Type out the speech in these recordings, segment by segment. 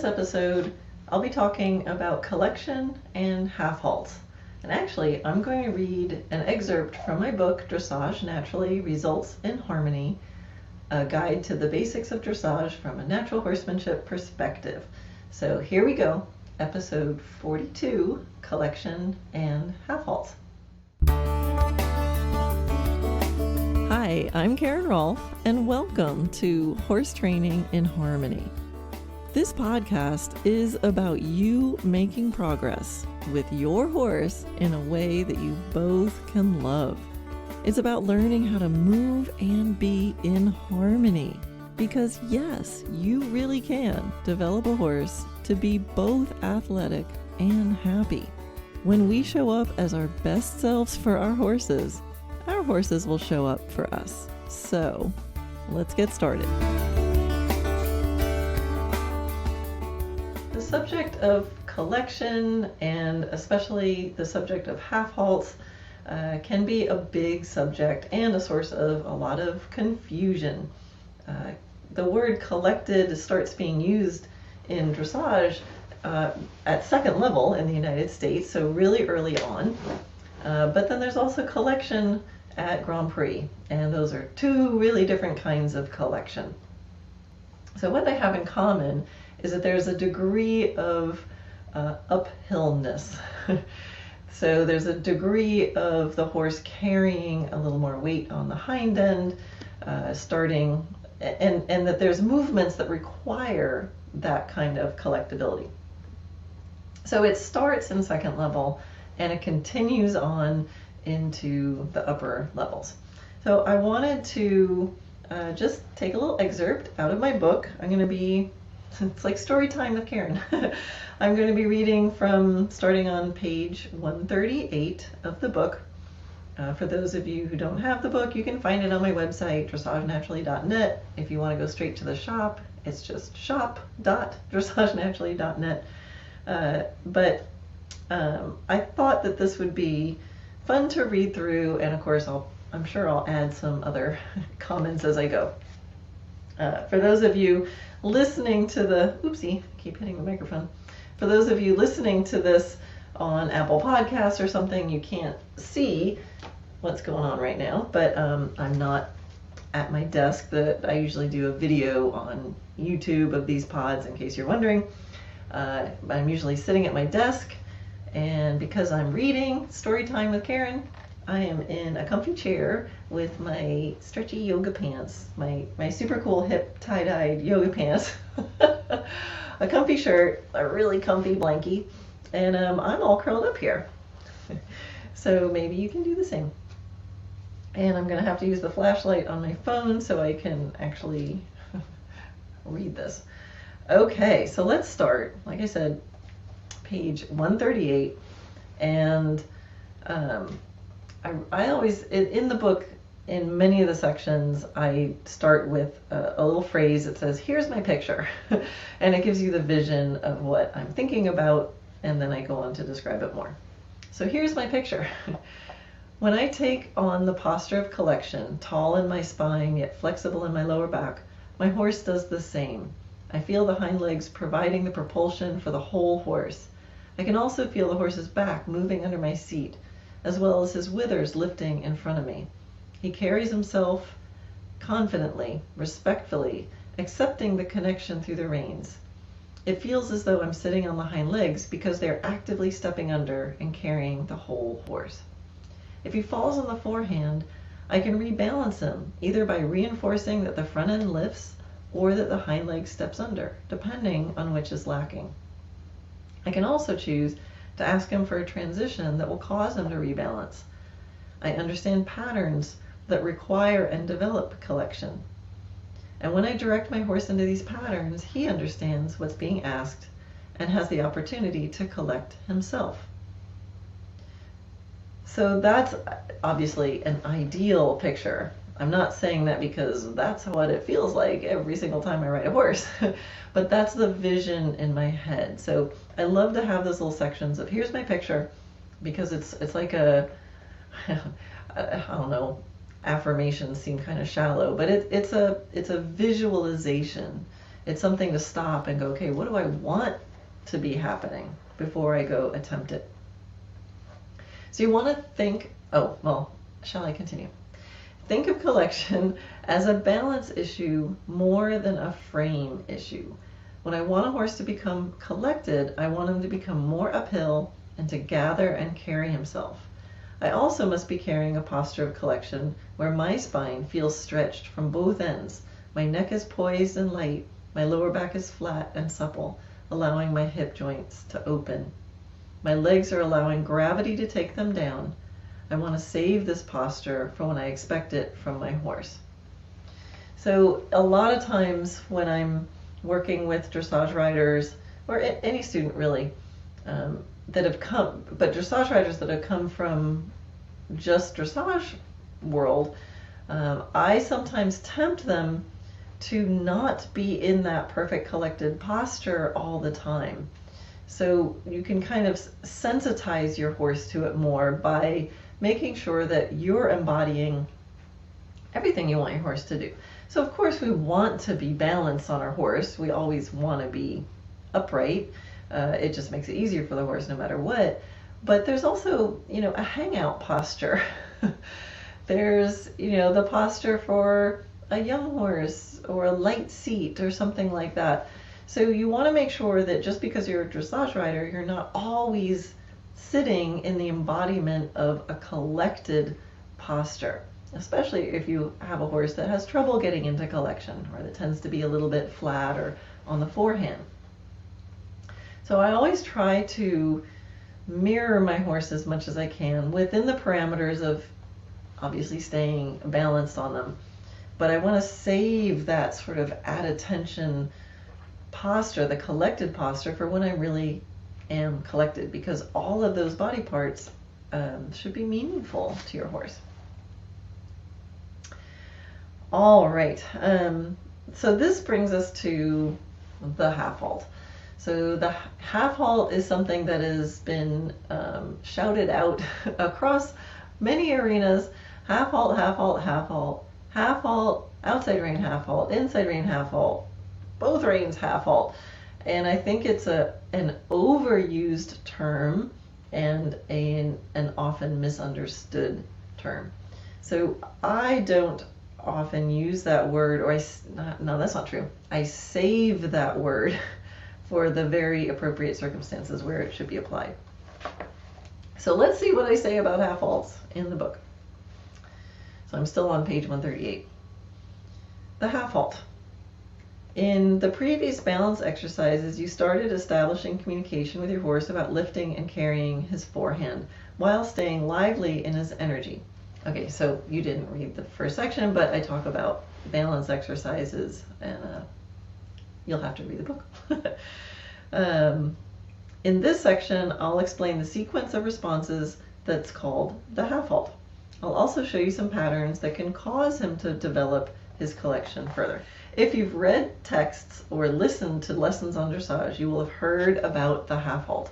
this episode, I'll be talking about collection and half-halts. And actually, I'm going to read an excerpt from my book, Dressage Naturally Results in Harmony, a guide to the basics of dressage from a natural horsemanship perspective. So here we go, episode 42, collection and half-halts. Hi, I'm Karen Rohlf, and welcome to Horse Training in Harmony. This podcast is about you making progress with your horse in a way that you both can love. It's about learning how to move and be in harmony. Because yes, you really can develop a horse to be both athletic and happy. When we show up as our best selves for our horses will show up for us. So let's get started. The subject of collection, and especially the subject of half-halts, can be a big subject and a source of a lot of confusion. The word collected starts being used in dressage at second level in the United States, so really early on. But then there's also collection at Grand Prix, and those are two really different kinds of collection. So what they have in common is that there's a degree of uphillness. So there's a degree of the horse carrying a little more weight on the hind end, starting, and that there's movements that require that kind of collectability. So it starts in second level and it continues on into the upper levels. So I wanted to just take a little excerpt out of my book. It's like story time with Karen. I'm going to be reading from starting on page 138 of the book. For those of you who don't have the book, you can find it on my website, dressagenaturally.net. If you want to go straight to the shop, it's just shop.dressagenaturally.net. But I thought that this would be fun to read through, and of course I'm sure I'll add some other comments as I go. For those of you listening to keep hitting the microphone. For those of you listening to this on Apple Podcasts or something, you can't see what's going on right now, but I'm not at my desk. I usually do a video on YouTube of these pods, in case you're wondering. I'm usually sitting at my desk, and because I'm reading Story Time with Karen, I am in a comfy chair with my stretchy yoga pants, my super cool hip tie-dyed yoga pants, a comfy shirt, a really comfy blankie, and I'm all curled up here. So maybe you can do the same. And I'm going to have to use the flashlight on my phone so I can actually read this. Okay, so let's start. Like I said, page 138, and I always, in the book, in many of the sections, I start with a little phrase that says, here's my picture, and it gives you the vision of what I'm thinking about, and then I go on to describe it more. So here's my picture. When I take on the posture of collection, tall in my spine, yet flexible in my lower back, my horse does the same. I feel the hind legs providing the propulsion for the whole horse. I can also feel the horse's back moving under my seat, as well as his withers lifting in front of me. He carries himself confidently, respectfully, accepting the connection through the reins. It feels as though I'm sitting on the hind legs because they're actively stepping under and carrying the whole horse. If he falls on the forehand, I can rebalance him, either by reinforcing that the front end lifts or that the hind leg steps under, depending on which is lacking. I can also choose to ask him for a transition that will cause him to rebalance. I understand patterns that require and develop collection. And when I direct my horse into these patterns, he understands what's being asked and has the opportunity to collect himself. So that's obviously an ideal picture. I'm not saying that because that's what it feels like every single time I ride a horse, but that's the vision in my head. So I love to have those little sections of here's my picture, because it's like I don't know, affirmations seem kind of shallow, but it's a visualization. It's something to stop and go, okay, what do I want to be happening before I go attempt it? So you want to think, oh, well, shall I continue? Think of collection as a balance issue more than a frame issue. When I want a horse to become collected, I want him to become more uphill and to gather and carry himself. I also must be carrying a posture of collection where my spine feels stretched from both ends. My neck is poised and light. My lower back is flat and supple, allowing my hip joints to open. My legs are allowing gravity to take them down. I want to save this posture for when I expect it from my horse. So a lot of times when I'm working with dressage riders, or any student really, that have come, but dressage riders that have come from just dressage world, I sometimes tempt them to not be in that perfect collected posture all the time. So you can kind of sensitize your horse to it more by making sure that you're embodying everything you want your horse to do. So of course we want to be balanced on our horse. We always want to be upright. It just makes it easier for the horse no matter what. But there's also, a hangout posture. There's, the posture for a young horse or a light seat or something like that. So you want to make sure that just because you're a dressage rider, you're not always sitting in the embodiment of a collected posture, especially if you have a horse that has trouble getting into collection or that tends to be a little bit flat or on the forehand. So I always try to mirror my horse as much as I can within the parameters of obviously staying balanced on them. But I want to save that sort of at attention posture, the collected posture, for when I really am collected, because all of those body parts should be meaningful to your horse. All right, so this brings us to the half-halt. So the half-halt is something that has been shouted out across many arenas. Half-halt, half-halt, half-halt, half-halt, outside rein half-halt, inside rein half-halt, both reins half-halt. And I think it's an overused term and an often misunderstood term. So I don't often use that word, or no, that's not true. I save that word for the very appropriate circumstances where it should be applied. So let's see what I say about half-halts in the book. So I'm still on page 138. The half-halt. In the previous balance exercises, you started establishing communication with your horse about lifting and carrying his forehand while staying lively in his energy. Okay, so you didn't read the first section, but I talk about balance exercises, and you'll have to read the book. In this section, I'll explain the sequence of responses that's called the half-halt. I'll also show you some patterns that can cause him to develop his collection further. If you've read texts or listened to lessons on dressage, you will have heard about the half-halt,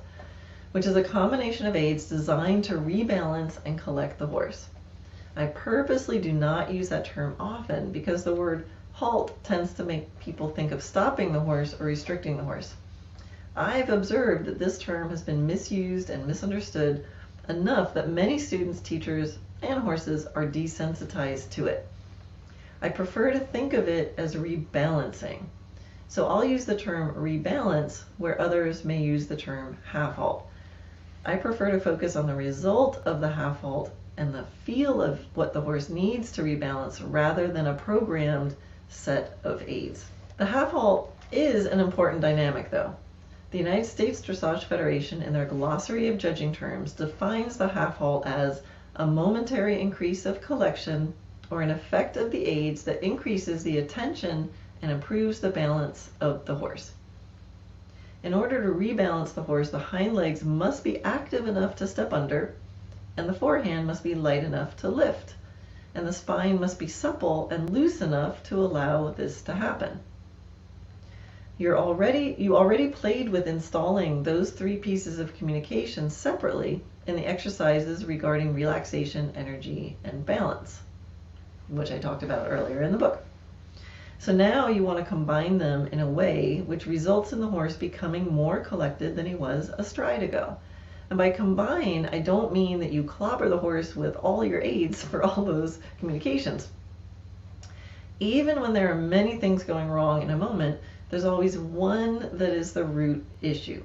which is a combination of aids designed to rebalance and collect the horse. I purposely do not use that term often because the word halt tends to make people think of stopping the horse or restricting the horse. I've observed that this term has been misused and misunderstood enough that many students, teachers, and horses are desensitized to it. I prefer to think of it as rebalancing. So I'll use the term rebalance where others may use the term half-halt. I prefer to focus on the result of the half-halt and the feel of what the horse needs to rebalance rather than a programmed set of aids. The half-halt is an important dynamic though. The United States Dressage Federation, in their glossary of judging terms, defines the half-halt as a momentary increase of collection or an effect of the aids that increases the attention and improves the balance of the horse. In order to rebalance the horse, the hind legs must be active enough to step under, and the forehand must be light enough to lift, and the spine must be supple and loose enough to allow this to happen. You already played with installing those three pieces of communication separately in the exercises regarding relaxation, energy, and balance, which I talked about earlier in the book. So now you want to combine them in a way which results in the horse becoming more collected than he was astride ago. And by combine, I don't mean that you clobber the horse with all your aids for all those communications. Even when there are many things going wrong in a moment, there's always one that is the root issue.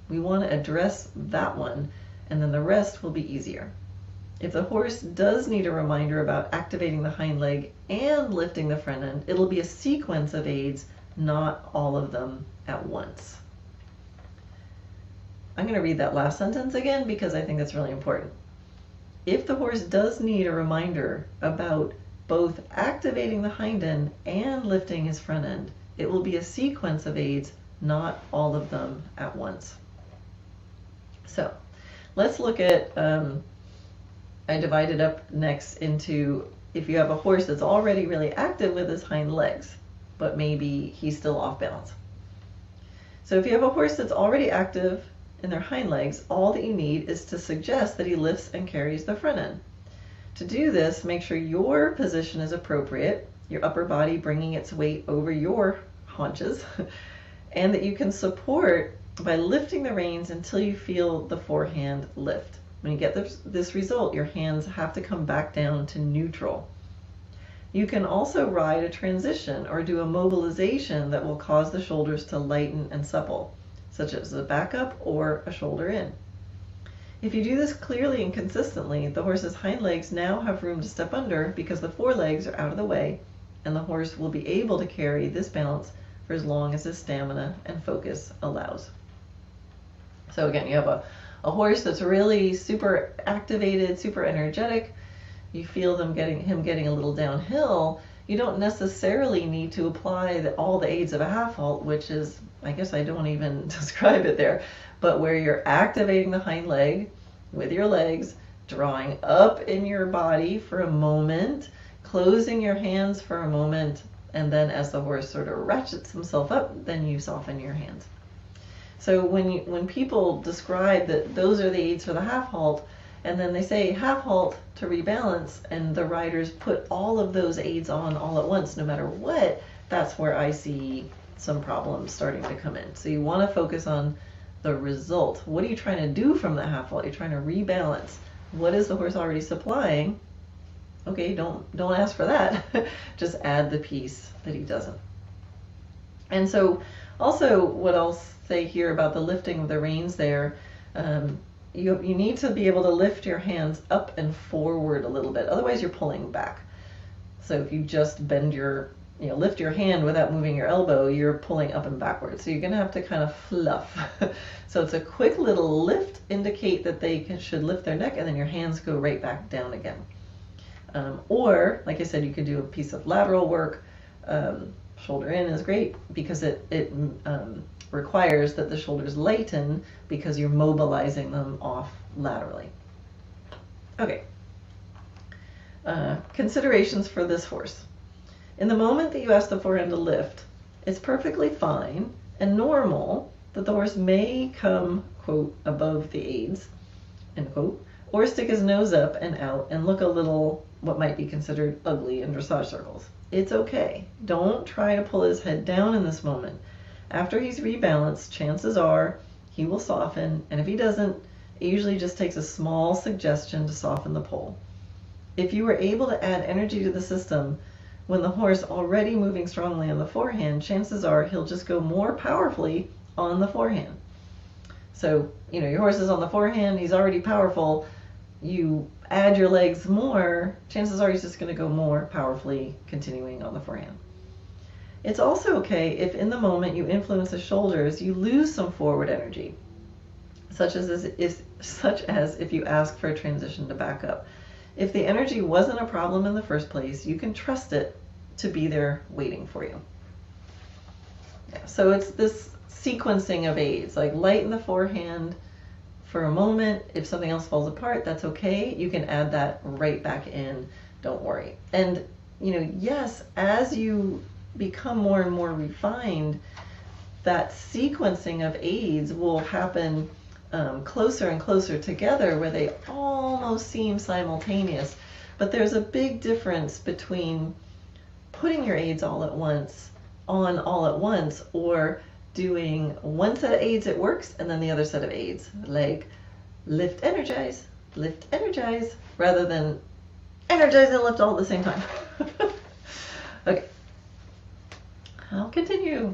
We want to address that one, and then the rest will be easier. If the horse does need a reminder about activating the hind leg and lifting the front end, it'll be a sequence of aids, not all of them at once. I'm going to read that last sentence again because I think that's really important. If the horse does need a reminder about both activating the hind end and lifting his front end, it will be a sequence of aids, not all of them at once. So let's look at, I divided up next into if you have a horse that's already really active with his hind legs, but maybe he's still off balance. So if you have a horse that's already active in their hind legs, all that you need is to suggest that he lifts and carries the front end. To do this, make sure your position is appropriate, your upper body bringing its weight over your haunches, and that you can support by lifting the reins until you feel the forehand lift. When you get this result, your hands have to come back down to neutral. You can also ride a transition or do a mobilization that will cause the shoulders to lighten and supple, such as a backup or a shoulder in. If you do this clearly and consistently, the horse's hind legs now have room to step under because the forelegs are out of the way, and the horse will be able to carry this balance for as long as his stamina and focus allows. So again, you have a horse that's really super activated, super energetic. You feel him getting a little downhill. You don't necessarily need to apply all the aids of a half halt, which is, I guess I don't even describe it there, but where you're activating the hind leg with your legs, drawing up in your body for a moment, closing your hands for a moment, and then as the horse sort of ratchets himself up, then you soften your hands. So when people describe that those are the aids for the half halt, and then they say half halt to rebalance, and the riders put all of those aids on all at once, no matter what, that's where I see some problems starting to come in. So you want to focus on the result. What are you trying to do from the half halt? You're trying to rebalance. What is the horse already supplying? Okay, don't ask for that. Just add the piece that he doesn't. And so also what I'll say here about the lifting of the reins there, you need to be able to lift your hands up and forward a little bit. Otherwise you're pulling back. So if you just bend lift your hand without moving your elbow, you're pulling up and backwards. So you're going to have to kind of fluff. So it's a quick little lift, indicate that they should lift their neck, and then your hands go right back down again. Or, like I said, you could do a piece of lateral work. Shoulder in is great because it requires that the shoulders lighten because you're mobilizing them off laterally. Okay. Considerations for this horse. In the moment that you ask the forehand to lift, it's perfectly fine and normal that the horse may come, quote, above the aids, end quote, or stick his nose up and out and look a little what might be considered ugly in dressage circles. It's okay. Don't try to pull his head down in this moment. After he's rebalanced, chances are he will soften, and if he doesn't, it usually just takes a small suggestion to soften the pull. If you were able to add energy to the system when the horse already moving strongly on the forehand, chances are he'll just go more powerfully on the forehand. So, your horse is on the forehand, he's already powerful, you add your legs more, chances are he's just going to go more powerfully continuing on the forehand. It's also okay if in the moment you influence the shoulders, you lose some forward energy, such as if you ask for a transition to back up. If the energy wasn't a problem in the first place, you can trust it to be there waiting for you. Yeah, so it's this sequencing of aids, like lighten the forehand for a moment. If something else falls apart, that's okay. You can add that right back in. Don't worry. And, yes, as you become more and more refined, that sequencing of aids will happen closer and closer together where they almost seem simultaneous. But there's a big difference between putting your aids all at once, or doing one set of aids, it works, and then the other set of aids, like lift, energize, rather than energize and lift all at the same time. Okay, I'll continue.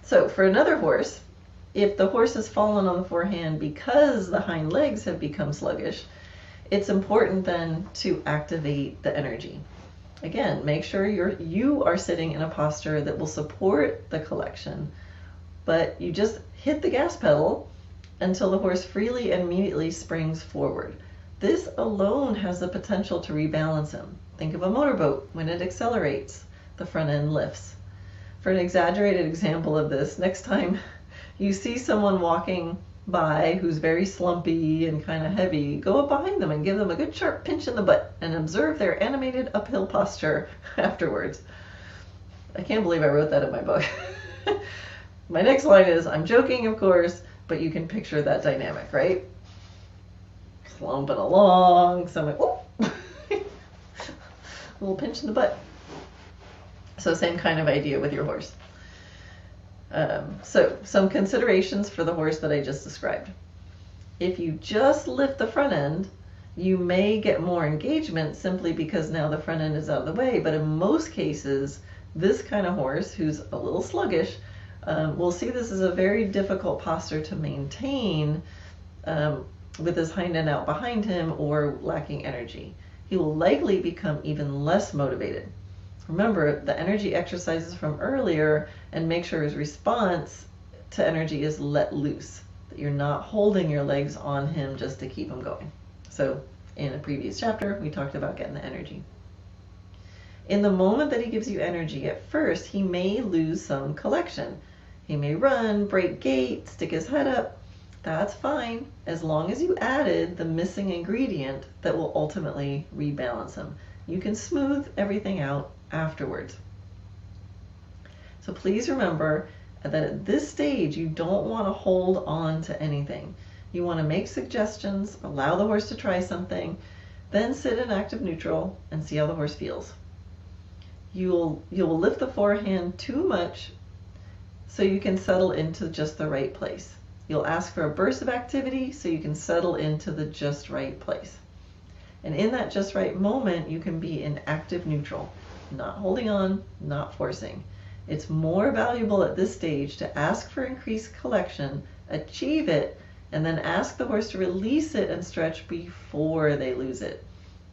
So for another horse, if the horse has fallen on the forehand because the hind legs have become sluggish, it's important then to activate the energy. Again, make sure you are sitting in a posture that will support the collection, but you just hit the gas pedal until the horse freely and immediately springs forward. This alone has the potential to rebalance him. Think of a motorboat. When it accelerates, the front end lifts. For an exaggerated example of this, next time you see someone walking by who's very slumpy and kind of heavy, go up behind them and give them a good sharp pinch in the butt and observe their animated uphill posture afterwards. I can't believe I wrote that in my book. My next line is, I'm joking, of course, but you can picture that dynamic, right? Slumping along, someone, a little pinch in the butt. So same kind of idea with your horse. So some considerations for the horse that I just described. If you just lift the front end, you may get more engagement simply because now the front end is out of the way, but in most cases, this kind of horse who's a little sluggish will see this as a very difficult posture to maintain with his hind end out behind him or lacking energy. He will likely become even less motivated. Remember the energy exercises from earlier, and make sure his response to energy is let loose, that you're not holding your legs on him just to keep him going. So in a previous chapter, we talked about getting the energy. In the moment that he gives you energy, at first, he may lose some collection. He may run, break gait, stick his head up. That's fine, as long as you added the missing ingredient that will ultimately rebalance him. You can smooth everything out afterwards. So please remember that at this stage, you don't want to hold on to anything. You want to make suggestions, allow the horse to try something, then sit in active neutral and see how the horse feels. You'll lift the forehand too much so you can settle into just the right place. You'll ask for a burst of activity so you can settle into the just right place. And in that just right moment, you can be in active neutral, not holding on, not forcing. It's more valuable at this stage to ask for increased collection, achieve it, and then ask the horse to release it and stretch before they lose it.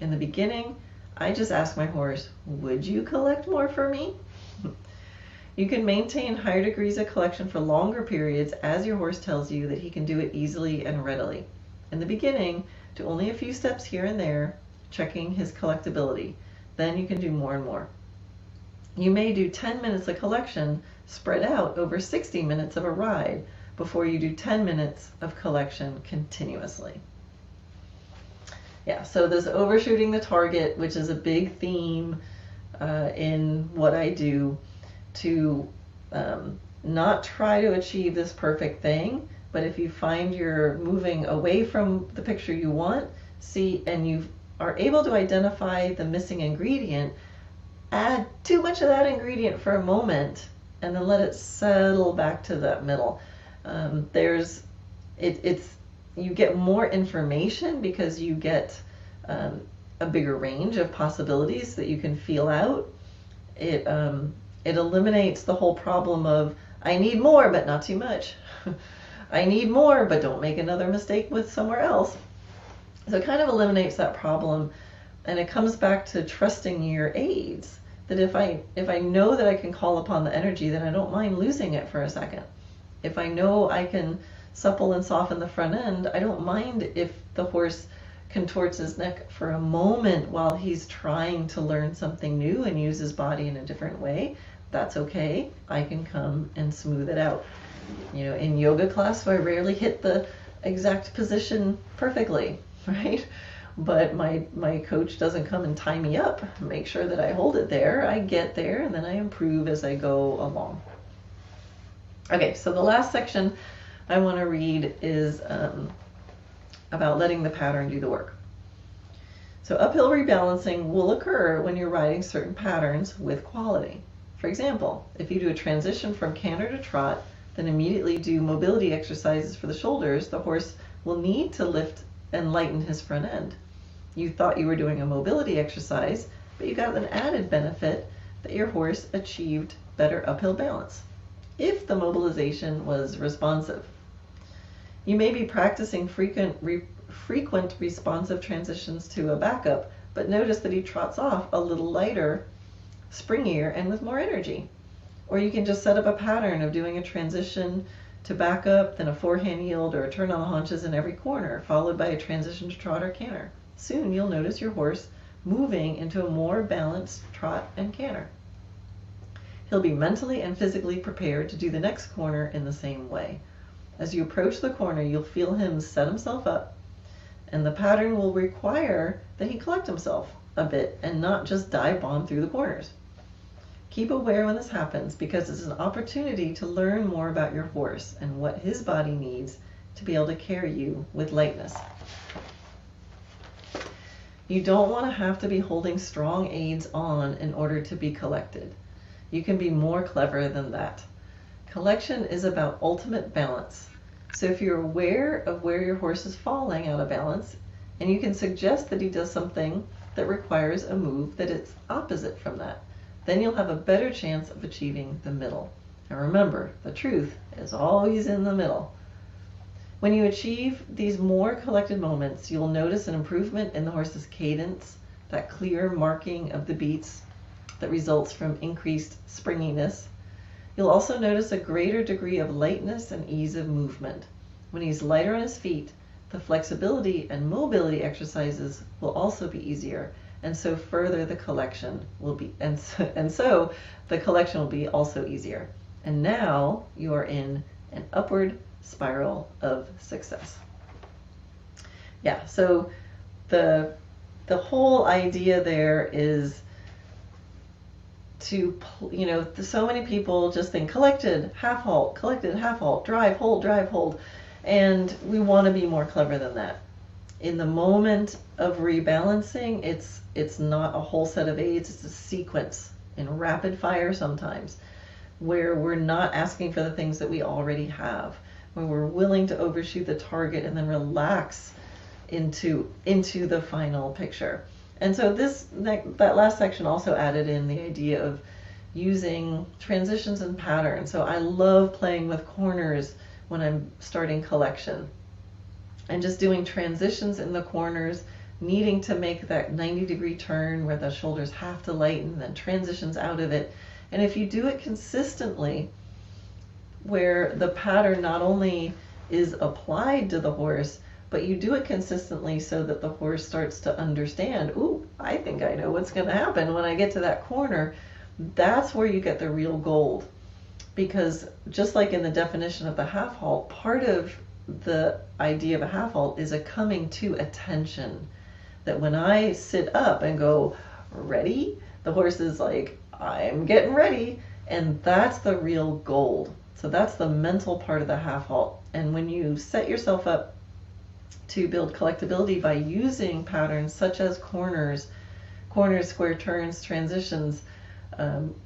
In the beginning, I just ask my horse, would you collect more for me? You can maintain higher degrees of collection for longer periods as your horse tells you that he can do it easily and readily. In the beginning, do only a few steps here and there, checking his collectability. Then you can do more and more. You may do 10 minutes of collection spread out over 60 minutes of a ride before you do 10 minutes of collection continuously. Yeah, so this overshooting the target, which is a big theme in what I do, to not try to achieve this perfect thing, but if you find you're moving away from the picture you want, see, and you are able to identify the missing ingredient, add too much of that ingredient for a moment and then let it settle back to that middle. You get more information because you get a bigger range of possibilities that you can feel out. It eliminates the whole problem of I need more but not too much. I need more but don't make another mistake with somewhere else. So it kind of eliminates that problem, and it comes back to trusting your aids. That if I know that I can call upon the energy, then I don't mind losing it for a second. If I know I can supple and soften the front end, I don't mind if the horse contorts his neck for a moment while he's trying to learn something new and use his body in a different way. That's okay. I can come and smooth it out. You know, in yoga class, I rarely hit the exact position perfectly, right? But my coach doesn't come and tie me up, make sure that I hold it there. I get there and then I improve as I go along. Okay, so the last section I want to read is about letting the pattern do the work. So uphill rebalancing will occur when you're riding certain patterns with quality. For example, if you do a transition from canter to trot, then immediately do mobility exercises for the shoulders, the horse will need to lift and lighten his front end. You thought you were doing a mobility exercise, but you got an added benefit that your horse achieved better uphill balance if the mobilization was responsive. You may be practicing frequent responsive transitions to a backup, but notice that he trots off a little lighter, springier, and with more energy. Or you can just set up a pattern of doing a transition to backup, then a forehand yield or a turn on the haunches in every corner, followed by a transition to trot or canter. Soon you'll notice your horse moving into a more balanced trot and canter. He'll be mentally and physically prepared to do the next corner in the same way. As you approach the corner, you'll feel him set himself up, and the pattern will require that he collect himself a bit and not just dive bomb through the corners. Keep aware when this happens, because it's an opportunity to learn more about your horse and what his body needs to be able to carry you with lightness. You don't want to have to be holding strong aids on in order to be collected. You can be more clever than that. Collection is about ultimate balance. So if you're aware of where your horse is falling out of balance, and you can suggest that he does something that requires a move that is opposite from that, then you'll have a better chance of achieving the middle. And remember, the truth is always in the middle. When you achieve these more collected moments, you'll notice an improvement in the horse's cadence, that clear marking of the beats that results from increased springiness. You'll also notice a greater degree of lightness and ease of movement. When he's lighter on his feet, the flexibility and mobility exercises will also be easier, and so further the collection will be, and so the collection will be also easier. And now you are in an upward spiral of success. Yeah, so the whole idea there is to, so many people just think collected, half halt, drive, hold, and we want to be more clever than that. In the moment of rebalancing, it's not a whole set of aids, it's a sequence in rapid fire sometimes, where we're not asking for the things that we already have, where we're willing to overshoot the target and then relax into the final picture. And so that last section also added in the idea of using transitions and patterns. So I love playing with corners when I'm starting collection, and just doing transitions in the corners, needing to make that 90-degree turn where the shoulders have to lighten, then transitions out of it. And if you do it consistently, where the pattern not only is applied to the horse, but you do it consistently so that the horse starts to understand, ooh, I think I know what's going to happen when I get to that corner. That's where you get the real gold. Because just like in the definition of the half halt, part of the idea of a half halt is a coming to attention. That when I sit up and go, ready, the horse is like, I'm getting ready. And that's the real gold. So that's the mental part of the half halt. And when you set yourself up to build collectability by using patterns such as corners, square turns, transitions,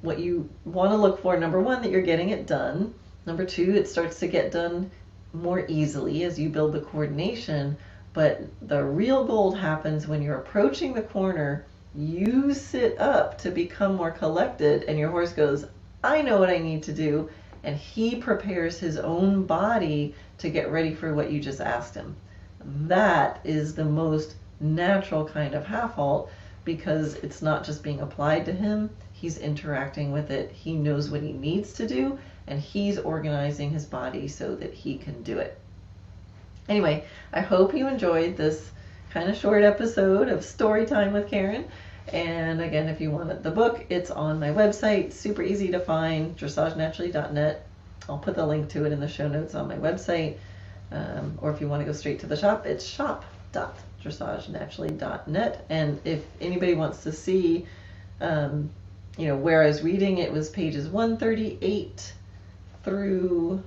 what you want to look for, number one, that you're getting it done. Number two, it starts to get done more easily as you build the coordination. But the real gold happens when you're approaching the corner, you sit up to become more collected, and your horse goes, I know what I need to do, and he prepares his own body to get ready for what you just asked him. That is the most natural kind of half halt, because it's not just being applied to him, he's interacting with it, he knows what he needs to do, and he's organizing his body so that he can do it. Anyway, I hope you enjoyed this kind of short episode of Story Time with Karen. And again, if you want the book, it's on my website, super easy to find, dressagenaturally.net. I'll put the link to it in the show notes on my website. Or if you want to go straight to the shop, it's shop.dressagenaturally.net. And if anybody wants to see, where I was reading, it was pages 138 through,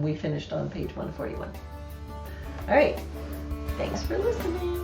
we finished on page 141. All right. Thanks for listening.